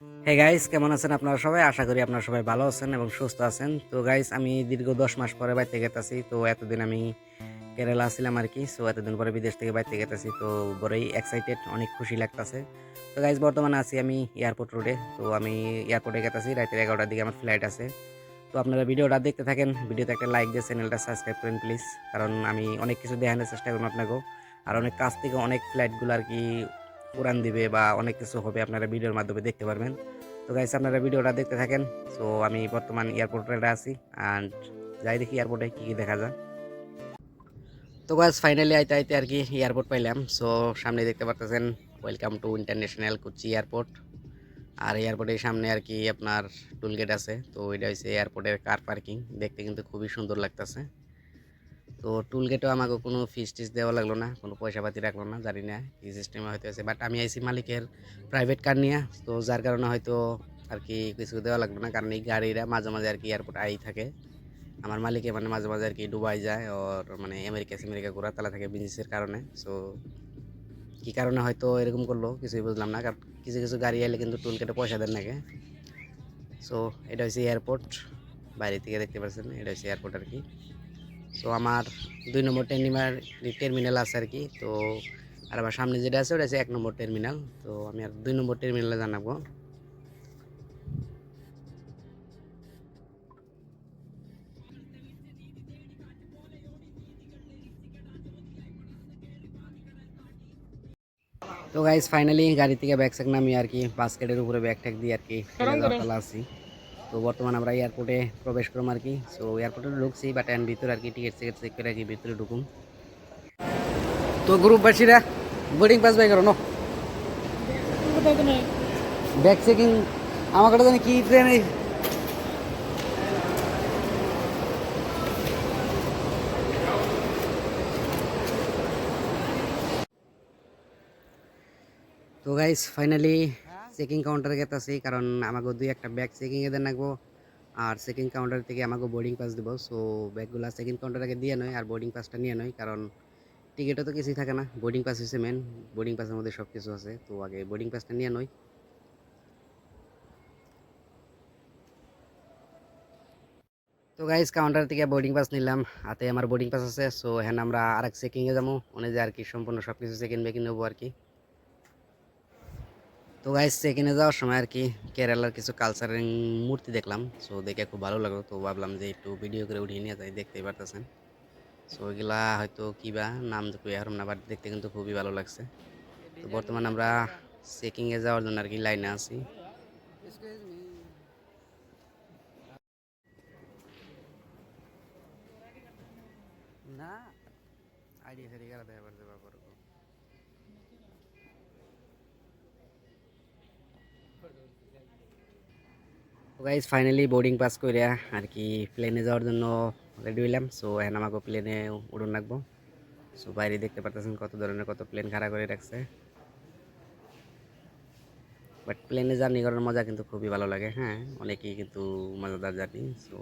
Hey guys, কেমন আছেন আপনারা সবাই? আশা করি আপনারা সবাই ভালো আছেন এবং সুস্থ আছেন। তো গাইস, আমি দীর্ঘ 10 মাস পরে বাইরে গেতাছি। তো এতদিন আমি কেরালা ছিলাম আর কি। সো এতদিন পরে বিদেশ থেকে বাইরে গেতাছি। তো বড়ই এক্সাইটেড, অনেক খুশি লাগতাছে। তো গাইস, বর্তমানে আছি আমি এয়ারপোর্ট রোডে। তো আমি এয়ারপোর্টে গেতাছি, রাতের 11টার দিকে আমার ফ্লাইট আছে। তো আপনারা ভিডিওটা দেখতে থাকেন, ভিডিওতে একটা লাইক দিয়ে চ্যানেলটা সাবস্ক্রাইব করেন প্লিজ। কারণ আমি অনেক কিছু দেখানোর চেষ্টা করবো আপনাকেও। আর অনেক কাছ থেকে অনেক ফ্লাইটগুলো আর কি উড়ান দিবে বা অনেক কিছু হবে, আপনারা ভিডিওর মাধ্যমে দেখতে পারবেন। তো গাইস, আপনারা ভিডিওটা দেখতে থাকেন। সো আমি বর্তমান এয়ারপোর্টে আছি অ্যান্ড যাই দেখি এয়ারপোর্টে কি কি দেখা যায়। তো গাইস, ফাইনালি আইতে আইতে আর কি এয়ারপোর্ট পাইলাম। সো সামনে দেখতে পারতেছেন, welcome to international Kochi airport. আর এয়ারপোর্টের সামনে আর কি আপনার টুল গেট আছে। তো এটা হচ্ছে এয়ারপোর্টের কার পার্কিং, দেখতে কিন্তু খুবই সুন্দর লাগতেছে। তো টুল গেটেও আমাকে কোনো ফিস টিস দেওয়া লাগলো না, কোনো পয়সা পাতি রাখলো না, জানি না কি সিস্টেমে হয়তো আছে। বাট আমি আইসি মালিকের প্রাইভেট কার নিয়ে, তো যার কারণে হয়তো আর কি কিছু দেওয়া লাগলো না। কারণ এই গাড়িরা মাঝে মাঝে আর কি এয়ারপোর্ট আই থাকে। আমার মালিকে মানে মাঝে মাঝে আর কি দুবাই যায়, ওর মানে আমেরিকা ঘোরা তালা থাকে বিজনেসের কারণে। সো কী কারণে হয়তো এরকম করলো কিছুই বুঝলাম না। কারণ কিছু কিছু গাড়ি আইলে কিন্তু টুল কেটে পয়সা দেন নাকি। সো এটা হচ্ছে এয়ারপোর্ট, বাইরে থেকে দেখতে পাচ্ছেন এটা হচ্ছে এয়ারপোর্ট আর কি। সো আমার 2 নম্বর টার্মিনাল আছে আর কি। তো আর আমার সামনে যেটা আছে ওটা হচ্ছে 1 নম্বর টার্মিনাল। তো আমি আর 2 নম্বর টার্মিনালে জানাবো। তো গাইজ, ফাইনালি গাড়ি থেকে ব্যাগ স্যাগ নামিয়ে আর কি বাস্কেটের উপরে ব্যাগ ট্যাগ দিয়ে আর কি ফেলে দেওয়ার পালা আছি। তো বর্তমানে আমরা এয়ারপোর্টে প্রবেশ করলাম আর কি। সো এয়ারপোর্টে ঢুকছি, বাট এর ভিতরে আর কি টিকিট চেক করে আর কি ভিতরে ঢুকুন। তো গ্রুপবাসীরা বোর্ডিং পাস বাই করো, ব্যাগ চেকিং আমার কাছে জানি কি ট্রেনে। তো গাইস, ফাইনালি চেকিং কাউন্টারে গেতেছি, কারণ আমাকে 2-1টা ব্যাগ চেকিংয়ে দেন রাখবো। আর চেকিং কাউন্টার থেকে আমাকে বোর্ডিং পাস দেবো। সো ব্যাগগুলো চেকিং কাউন্টারে দিয়ে নয় আর বোর্ডিং পাসটা নিয়ে নয়, কারণ টিকিটও তো কিছুই থাকে না। বোর্ডিং পাস হচ্ছে মেন, বোর্ডিং পাসের মধ্যে সব কিছু আছে। তো আগে বোর্ডিং পাসটা নিয়ে নয়। তো গাইস, কাউন্টার থেকে বোর্ডিং পাস নিলাম, হাতে আমার বোর্ডিং পাস আছে। সো হ্যাঁ, আমরা আরেক চেকিংয়ে যাবো, মানে যে আর কি সম্পূর্ণ সব কিছু চেকিং বেকিং নেবো আর কি। তো গাইস, চেকিংয়ে যাওয়ার সময় আর কি কেরালার কিছু কালচারাল মূর্তি দেখলাম। সো দেখে খুব ভালো লাগলো। তো ভাবলাম যে একটু ভিডিও করে উঠিয়ে নিয়ে যাই, দেখতেই পারতেছেন। সো ওইগুলা হয়তো কিবা নাম কই আর না, বাট দেখতে কিন্তু খুবই ভালো লাগছে। তো বর্তমানে আমরা চেকিংয়ে যাওয়ার জন্য আর কি লাইনে আছি। না, আইডি ফেরি গেলা দেয়া পারতে ব্যাপার। তো গাইজ, ফাইনালি বোর্ডিং পাস করে আর কি প্লেনে যাওয়ার জন্য রেডি হইলাম। সো এখন আমাকে প্লেনে উড়ন রাখবো। সো বাইরে দেখতে পারতেছেন কত ধরনের কত প্লেন খাড়া করে রাখছে। বাট প্লেনে জার্নি করার মজা কিন্তু খুবই ভালো লাগে। হ্যাঁ, অনেকই কিন্তু মজাদার জার্নি। সো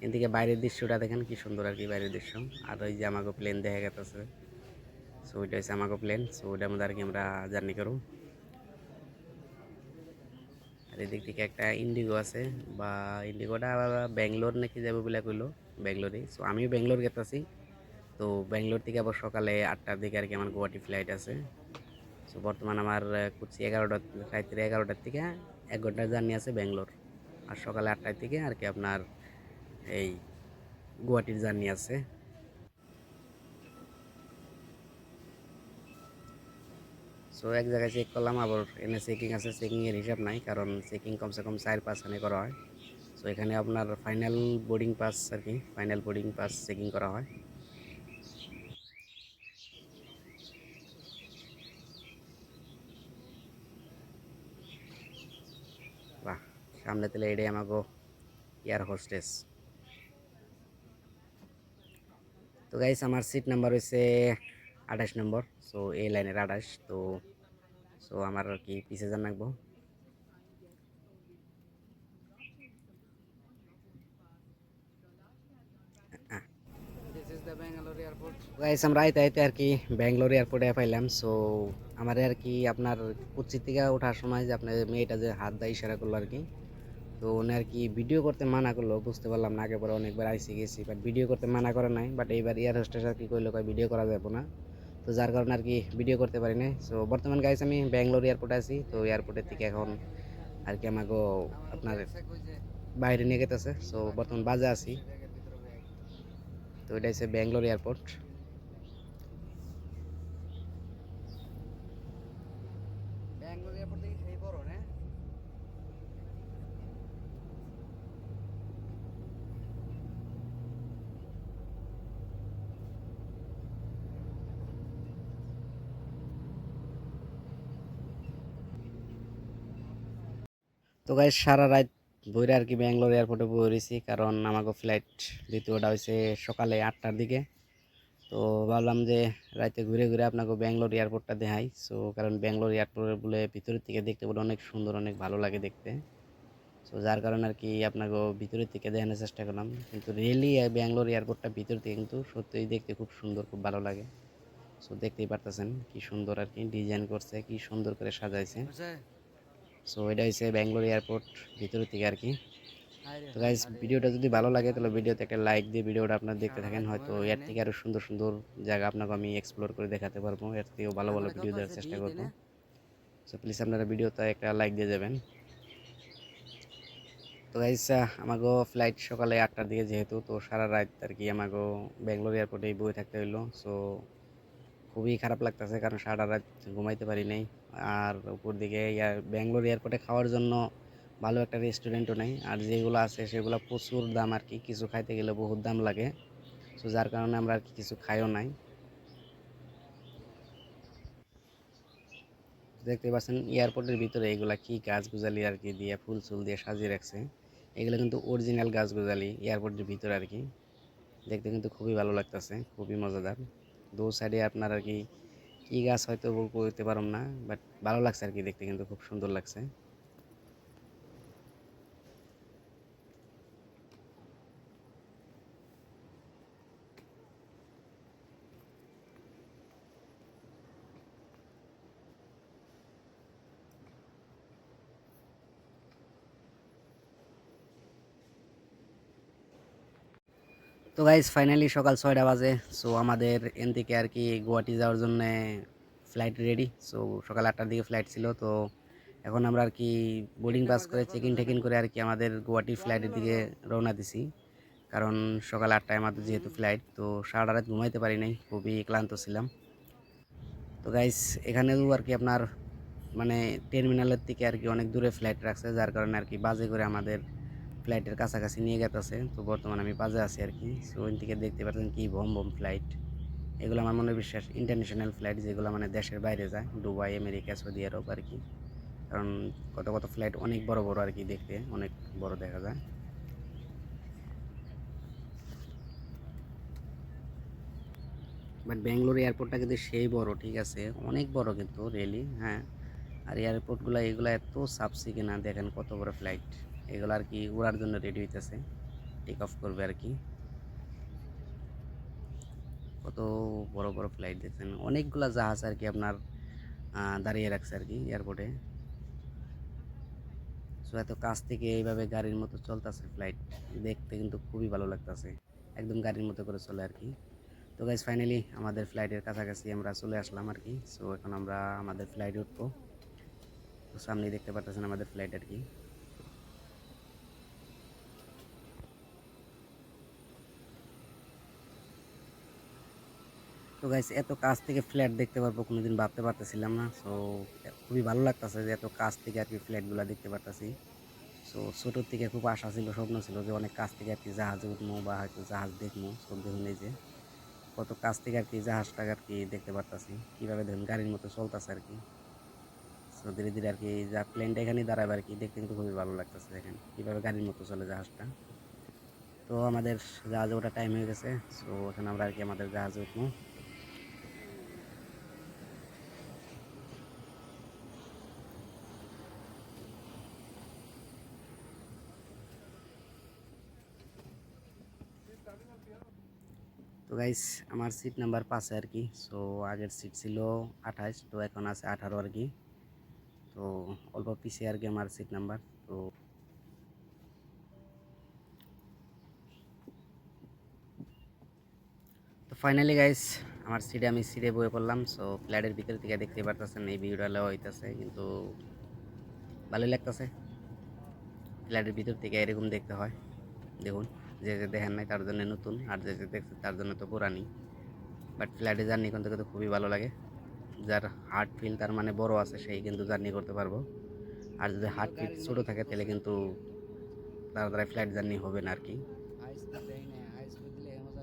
এদিকে বাইরের দৃশ্যটা দেখেন কি সুন্দর আর কি বাইরের দৃশ্য। আর ওই যে আমাকে প্লেন দেখা গেছে। সো ওইটা হচ্ছে আমাকে প্লেন। সো ওইটার মধ্যে আর কি আমরা জার্নি করব। আর এদিক থেকে একটা ইন্ডিগো আছে, বা ইন্ডিগোটা ব্যাঙ্গালোর নাকি যাবে বলে কইলো, ব্যাঙ্গালোরে। সো আমিও ব্যাঙ্গালোর গেতেছি। তো ব্যাঙ্গালোর থেকে আবার সকালে 8টার দিকে আর কি আমার গুয়াহাটি ফ্লাইট আছে। সো বর্তমান আমার করছি 11টা, রাত্রে 11টার থেকে 1 ঘন্টার জার্নি আছে ব্যাঙ্গালোর। আর সকালে 8টার থেকে আর কি আপনার এই গুয়াহাটির জার্নি আছে। সো এক জায়গায় চেক করলাম, আবার এনে চেকিং আছে, চেকিংয়ের হিসাব নাই, কারণ চেকিং কমসে কম 4-5 খানে করা হয়। সো এখানে আপনার ফাইনাল বোর্ডিং পাস আর কি, ফাইনাল বোর্ডিং পাস চেকিং করা হয়। বাহ, সামনে তাহলে এটাই আমাকে এয়ার হোস্টেস। তো গাইস, আমার সিট নাম্বার হচ্ছে 28 নম্বর। সো এই লাইনের 28। তো সো আমার আর কি পিছে যান রাখবো। গাইস, আমরা আইতে আইতে আর কি ব্যাঙ্গালোর এয়ারপোর্টে পাইলাম। সো আমার আর কি আপনার কোচি থেকে ওঠার সময় যে আপনার মেয়েটা যে হাত দেয় ইশারা করলো আর কি, তো উনি আর কি ভিডিও করতে মানা করলো, বুঝতে পারলাম না। আগে পরে অনেকবার আইসি গেছি, বাট ভিডিও করতে মানা করে নাই, বাট এইবার এয়ার হোস্টেস আর কি কইলো কয় ভিডিও করা যাবে না, তো যার কারণে আর কি ভিডিও করতে পারি নাই। সো বর্তমান গাইস আমি ব্যাঙ্গালোর এয়ারপোর্টে আছি, তো এয়ারপোর্টের থেকে এখন আর কি আমাকে আপনার বাইরে নিয়ে গেতেছে। সো বর্তমান বাজে আছি, তো এটা হচ্ছে ব্যাঙ্গালোর এয়ারপোর্ট। ব্যাঙ্গালোর এয়ারপোর্ট থেকে সেই বড় না। তো গাইস সারা রাত বইরে আর কি ব্যাঙ্গালোর এয়ারপোর্টে বই রয়েছি, কারণ আমাকে ফ্লাইট দ্বিতীয়টা হয়েছে সকালে 8টার দিকে। তো ভাবলাম যে রাতে ঘুরে ঘুরে আপনাকে ব্যাঙ্গালোর এয়ারপোর্টটা দেখাই। সো কারণ ব্যাঙ্গালোর এয়ারপোর্ট বলে ভিতরের থেকে দেখতে বলে অনেক সুন্দর, অনেক ভালো লাগে দেখতে। সো যার কারণে আর কি আপনাকে ভিতরের থেকে দেখানোর চেষ্টা করলাম, কিন্তু রিয়েলি ব্যাঙ্গালোর এয়ারপোর্টটা ভিতর থেকে কিন্তু সত্যিই দেখতে খুব সুন্দর, খুব ভালো লাগে। সো দেখতেই পারতেছেন কি সুন্দর আর কি ডিজাইন করছে, কি সুন্দর করে সাজাইছে। সো এটা হচ্ছে ব্যাঙ্গালোর এয়ারপোর্ট ভিতর থেকে আর কি। তো গাইস ভিডিওটা যদি ভালো লাগে তাহলে ভিডিওতে একটা লাইক দিয়ে ভিডিওটা আপনারা দেখতে থাকেন, হয়তো এর থেকে আরও সুন্দর সুন্দর জায়গা আপনাকে আমি এক্সপ্লোর করে দেখাতে পারবো, এর থেকেও ভালো ভালো ভিডিও দেওয়ার চেষ্টা করবো। সো প্লিজ আপনারা ভিডিওতে একটা লাইক দিয়ে যাবেন। তো গাইস আমাগো ফ্লাইট সকালে 8টার দিকে, যেহেতু তো সারা রাত আর কি আমাগো ব্যাঙ্গালোর এয়ারপোর্টেই বসে থাকতে হইলো। সো খুবই খারাপ লাগতেছে, কারণ সারা রাত ঘুমাইতে পারি নাই। আর উপর দিকে ব্যাঙ্গালোর এয়ারপোর্টে খাওয়ার জন্য ভালো একটা রেস্টুরেন্টও নেই, আর যেগুলো আছে সেগুলো প্রচুর দাম আর কি, কিছু খাইতে গেলে বহুত দাম লাগে। সো যার কারণে আমরা আর কি কিছু খাইও নাই। দেখতে পাচ্ছেন এয়ারপোর্টের ভিতরে এগুলা কি গাছ গুজালি আর কি দিয়ে ফুল চুল দিয়ে সাজিয়ে রাখছে, এগুলো কিন্তু অরিজিনাল গাছ গুজালি এয়ারপোর্টের ভিতরে আর কি। দেখতে কিন্তু খুবই ভালো লাগতেছে, খুবই মজাদার। দু সাইডে আপনার আর কি কি গাছ হয়তো বলতে পারলাম না, বাট ভালো লাগছে আর কি, দেখতে কিন্তু খুব সুন্দর লাগছে। তো গাইজ ফাইনালি সকাল 6টা বাজে। সো আমাদের এন থেকে আর কি গুয়াহাটি যাওয়ার জন্য ফ্লাইট রেডি। সো সকাল 8টার দিকে ফ্লাইট ছিল, তো এখন আমরা আর কি বোর্ডিং পাস করে চেক ইন টেক ইন করে আর কি আমাদের গুয়াহাটি ফ্লাইটের দিকে রওনা দিছি। কারণ সকাল 8টায় আমাদের যেহেতু ফ্লাইট, তো সারা রাত ঘুমাইতে পারি নাই, খুবই ক্লান্ত ছিলাম। তো গাইজ এখানেও আর কি আপনার মানে টার্মিনালের থেকে আর কি অনেক দূরে ফ্লাইট রাখছে, যার কারণে আর কি বাজে করে আমাদের ফ্লাইটের কাছাকাছি নিয়ে গেতেছে। তো বর্তমানে আমি বাজে আছি আর কি। সো ওই থেকে দেখতে পাচ্ছেন কি ভম ভম ফ্লাইট, এগুলো আমার মনে বিশ্বাস ইন্টারন্যাশনাল ফ্লাইট, যেগুলো মানে দেশের বাইরে যায়, দুবাই, আমেরিকা, সৌদি আরব আর কি। কারণ কত কত ফ্লাইট অনেক বড় বড় আর কি, দেখতে অনেক বড় দেখা যায়। বাট ব্যাঙ্গালোর এয়ারপোর্টটা কিন্তু সেই বড়, ঠিক আছে, অনেক বড় কিন্তু রিয়েলি, হ্যাঁ। আর এয়ারপোর্টগুলো এগুলো এত সাফ সিকুন, দেখেন কত বড় ফ্লাইট, এগুলো আর কি উড়ার জন্য রেডি হইতেছে, টেক অফ করবে আর কি। কত বড় বড় ফ্লাইট দেখছেন, অনেকগুলা জাহাজ আর কি আপনার দাঁড়িয়ে রাখছে আর কি এয়ারপোর্টে। সো এত কাছ থেকে এইভাবে গাড়ির মতো চলতেছে ফ্লাইট, দেখতে কিন্তু খুবই ভালো লাগতেছে, একদম গাড়ির মতো করে চলে আর কি। তো গাইজ ফাইনালি আমাদের ফ্লাইটের কাছাকাছি আমরা চলে আসলাম আর কি। সো এখন আমরা আমাদের ফ্লাইটে উঠবো। তো সামনেই দেখতে পাচ্ছেন আমাদের ফ্লাইট আর কি। তো গাইস এত কাছ থেকে ফ্ল্যাট দেখতে পারবো কোনোদিন ভাবতে পারতেছিলাম না। সো খুবই ভালো লাগতেছে যে এত কাছ থেকে আর কি ফ্ল্যাটগুলো দেখতে পারতেছি। সো ছোটোর থেকে খুব আশা ছিল, স্বপ্ন ছিল যে অনেক কাছ থেকে আর কি জাহাজে উঠবো বা হয়তো জাহাজ দেখবো। সো দেখুন এই যে কত কাছ থেকে আর কি জাহাজটাকে আর কি দেখতে পারতেছি, কীভাবে দেখুন গাড়ির মতো চলতেছে আর কি। সো ধীরে ধীরে আর কি যা প্লেনটা এখানেই দাঁড়াবে আর কি, দেখতে কিন্তু খুবই ভালো লাগতেছে, দেখেন কীভাবে গাড়ির মতো চলে জাহাজটা। তো আমাদের জাহাজে ওঠার টাইম হয়ে গেছে। সো এখন আমরা আর কি আমাদের জাহাজে উঠবো। তো তো গাইস আমার সিট নাম্বার 5 আর কি। সো আগের সিট ছিল 28, তো এখন আছে 18 আর কি। তো অল্প পিছিয়ে আর কি আমার সিট নাম্বার। তো ফাইনালি গাইস আমার সিটে আমি সিটে বয়ে পড়লাম। সো ফ্ল্যাটের ভিতর থেকে দেখতে পারতেছেন এই ভিউটা লো হইতেছে, কিন্তু ভালোই লাগতেছে। ফ্ল্যাটের ভিতর থেকে এরকম দেখতে হয়। দেখুন, যে যে দেখেন নাই তার জন্য নতুন, আর যে যে দেখছে তার জন্য তো পুরানি। বাট ফ্ল্যাটে জার্নি করতে কিন্তু খুবই ভালো লাগে। যার হার্ট ফিল তার মানে বড় আছে সেই কিন্তু জার্নি করতে পারবো। আর যদি হার্ট ফিট ছোটো থাকে তাহলে কিন্তু তার দ্বারা ফ্লাইট জার্নি হবে না আর কি।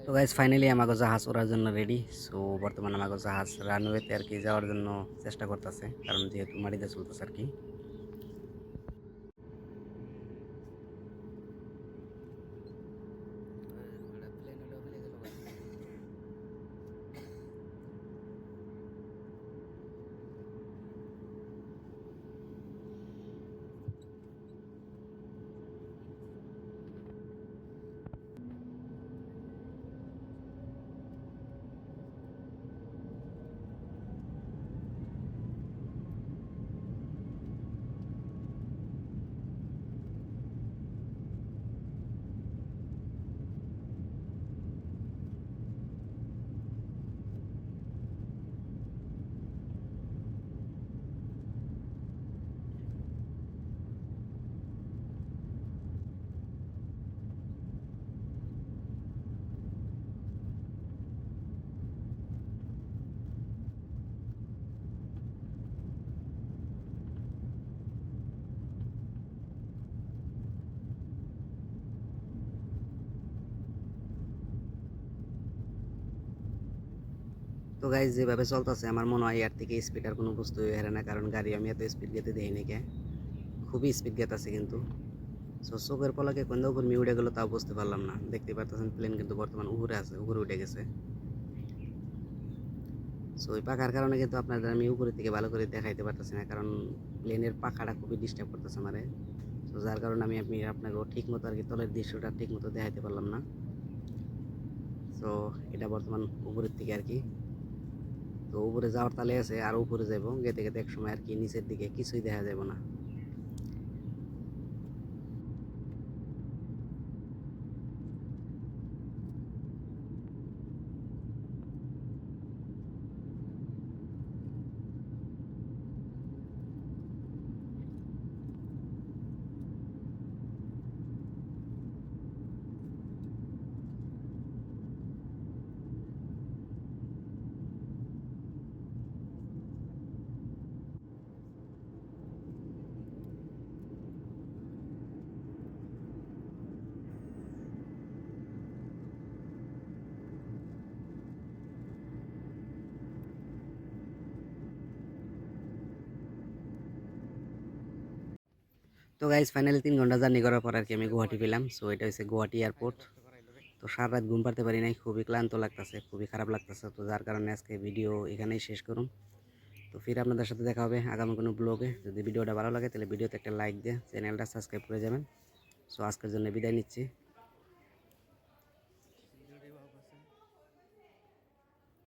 তো গাইজ ফাইনালি আমাকে জাহাজ ওড়ার জন্য রেডি। সো বর্তমানে আমাকে জাহাজ রানওয়েতে আর কি যাওয়ার জন্য চেষ্টা করতেছে, কারণ যেহেতু মাটিতে চলতেছে আর কি। তো গাইজ যেভাবে চলতেছে আমার মনে হয় এর থেকে স্পিড আর কোনো বস্তু হেরে না, কারণ গাড়ি আমি এত স্পিড গেতে দেখি নাকি, খুবই স্পিড গেতেছে কিন্তু। সো চোখের পলকে কোন উপর উড়ে গেলো তাও বুঝতে পারলাম না। দেখতে পারতেছেন প্লেন কিন্তু বর্তমান উপরে আছে, উপরে উঠে গেছে। সো ওই পাখার কারণে কিন্তু আপনাদের আমি উপরের থেকে ভালো করে দেখাইতে পারতেছি না, কারণ প্লেনের পাখাটা খুবই ডিস্টার্ব করতেছে আমারে। তো যার কারণে আমি আপনাকে ঠিক মতো আর কি তলের দৃশ্যটা ঠিক মতো দেখাইতে পারলাম না। সো এটা বর্তমান উপরের থেকে আর কি। তো উপরে যাওয়ার তালে আছে, আর উপরে যাবো গেতে গেতে এক সময় আর কি নিচের দিকে কিছুই দেখা যাবে না। তো গাইজ ফাইনালি 3 ঘন্টা জার্নি করার পর আর কি আমি গুয়াহাটি পেলাম। সো এটা হচ্ছে গুয়াহাটি এয়ারপোর্ট। তো সারা রাত ঘুম পারতে পারি নাই, খুবই ক্লান্ত লাগতেছে, খুবই খারাপ লাগতেছে। তো যার কারণে আজকে ভিডিও এখানেই শেষ করুন। তো ফির আপনাদের সাথে দেখা হবে আগামী কোনো ব্লগে। যদি ভিডিওটা ভালো লাগে তাহলে ভিডিওতে একটা লাইক দিয়ে চ্যানেলটা সাবস্ক্রাইব করে যাবেন। সো আজকের জন্য বিদায় নিচ্ছি।